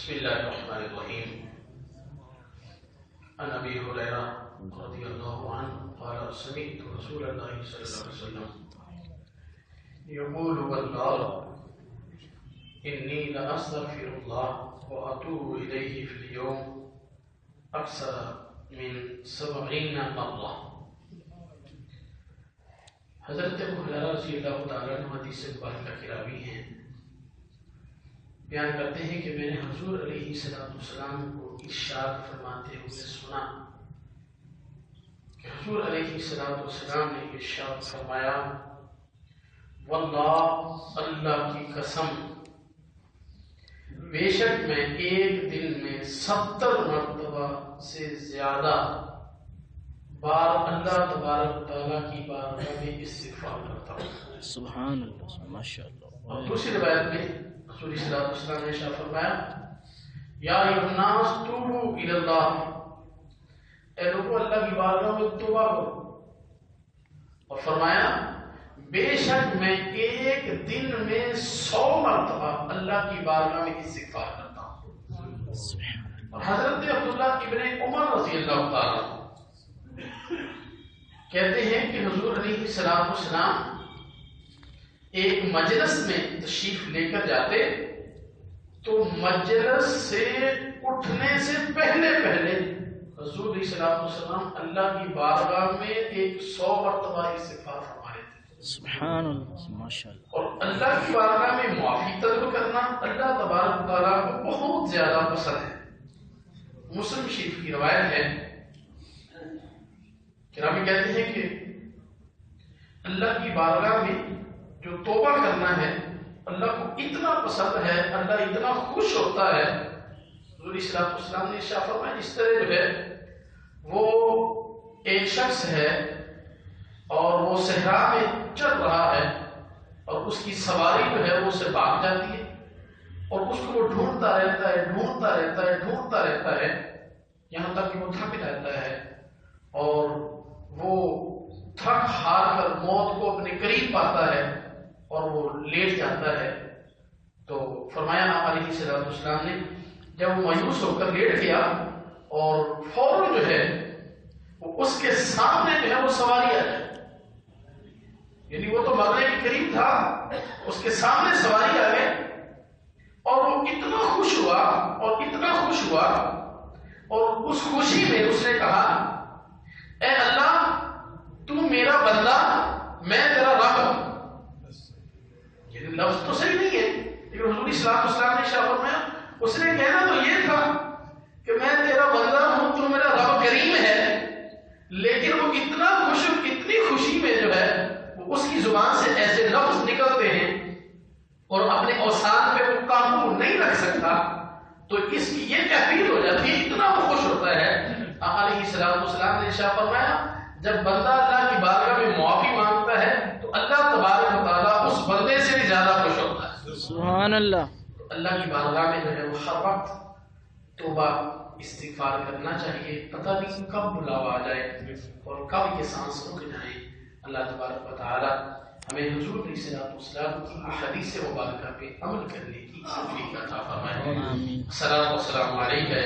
بسم الله الرحمن الرحيم. عن أبي هريرة رضي الله عنه قال سمعت رسول الله صلى الله عليه وسلم يقول والله إني لأستغفر الله وأتوب إليه في اليوم أكثر من 70 مرة. حضرت ابو ہریرہ رضی اللہ تعالیٰ عنہ حدیث مبارکہ کے راوی ہیں، بیان کرتے ہیں کہ میں نے حضور علیہ السلام کو ارشاد فرماتے ہوئے سنا کہ حضور علیہ السلام نے ارشاد فرمایا، واللہ اللہ کی قسم، بے شک میں ایک دن میں 70 مرتبہ سے زیادہ بار اللہ تبارک و تعالیٰ کی بارگاہ میں استغفار کرتا ہوں. سبحان اللہ، ماشاء اللہ. اور دوسری روایت میں رسول صلی اللہ علیہ وسلم نے ارشاد فرمایا، یا ایھا الناس توبوا الی اللہ، اے لوگوں اللہ کی بارگاہ میں توبہ کرو. اور فرمایا بے شک میں ایک دن میں 100 مرتبہ اللہ کی بارگاہ میں استغفار کرتا ہوں. اور حضرت عبداللہ ابن عمر رضی اللہ تعالیٰ کہتے ہیں کہ حضور علیہ السلام ایک مجلس میں تشریف لے کر جاتے تو مجلس سے اٹھنے سے پہلے حضور علیہ السلام اللہ کی بارگاہ میں 100 مرتبہ استغفار فرما رہے تھے. سبحان اللہ، ماشاء اللہ. اور اللہ کی بارگاہ میں معافی طلب کرنا اللہ تبارک و تعالیٰ کو بہت زیادہ پسند ہے. مسلم شریف کی روایت ہے کہ راوی کہتے ہیں کہ اللہ کی بارگاہ میں جو توبہ کرنا ہے اللہ کو اتنا پسند ہے، اللہ اتنا خوش ہوتا ہے. حضور صلی اللہ علیہ وسلم نے ارشاد فرمایا اس طرح جو ہے وہ ایک شخص ہے اور وہ صحرا میں چل رہا ہے اور اس کی سواری جو ہے وہ اسے بھاگ جاتی ہے اور اس کو وہ ڈھونڈتا رہتا ہے یہاں تک کہ وہ تھک جاتا ہے اور وہ تھک ہار کر موت کو اپنے قریب پاتا ہے اور وہ لیٹ جاتا ہے. تو فرمایا آپ علیہ السلام نے جب وہ مایوس ہو کر لیٹ گیا اور فوراً جو ہے وہ اس کے سامنے جو ہے وہ سواری آ گئی، یعنی وہ تو مرنے کے قریب تھا، اس کے سامنے سواری آ گئی اور وہ اتنا خوش ہوا اور اس خوشی میں اس نے کہا، اے اللہ تو میرا بندہ میں تیرا رب ہوں. یہ لفظ تو صحیح نہیں ہے لیکن حضور صلی اللہ علیہ وسلم نے ارشاد فرمایا اس نے کہنا تو یہ تھا کہ میں تیرا بندہ ہوں، تو میرا رب کریم ہے. لیکن وہ اتنا خوش، اتنی خوشی میں جو ہے وہ اس کی زبان سے ایسے لفظ نکلتے ہیں اور اپنے اوسان پہ وہ قابو نہیں رکھ سکتا، تو اس کی یہ تحقیر ہو جاتی ہے، اتنا وہ خوش ہوتا ہے. علیہ السلام نے ارشاد فرمایا جب بندہ اللہ کی بارگاہ میں معافی مانگتا ہے تو اللہ تبارک و تعالیٰ اس بندے سے بھی زیادہ خوش ہوتا ہے. سبحان اللہ. اللہ کی بارگاہ میں جو ہے وہ ہر وقت توبہ استغفار کرنا چاہیے. پتہ نہیں کب بلاوا آ جائے اور کب یہ سانس رک جائے. اللہ تبارک و تعالیٰ ہمیں حضور علیہ السلام کی حدیث مبارکہ پہ عمل کرنے کی توفیق عطا فرمائے. السلام علیکم.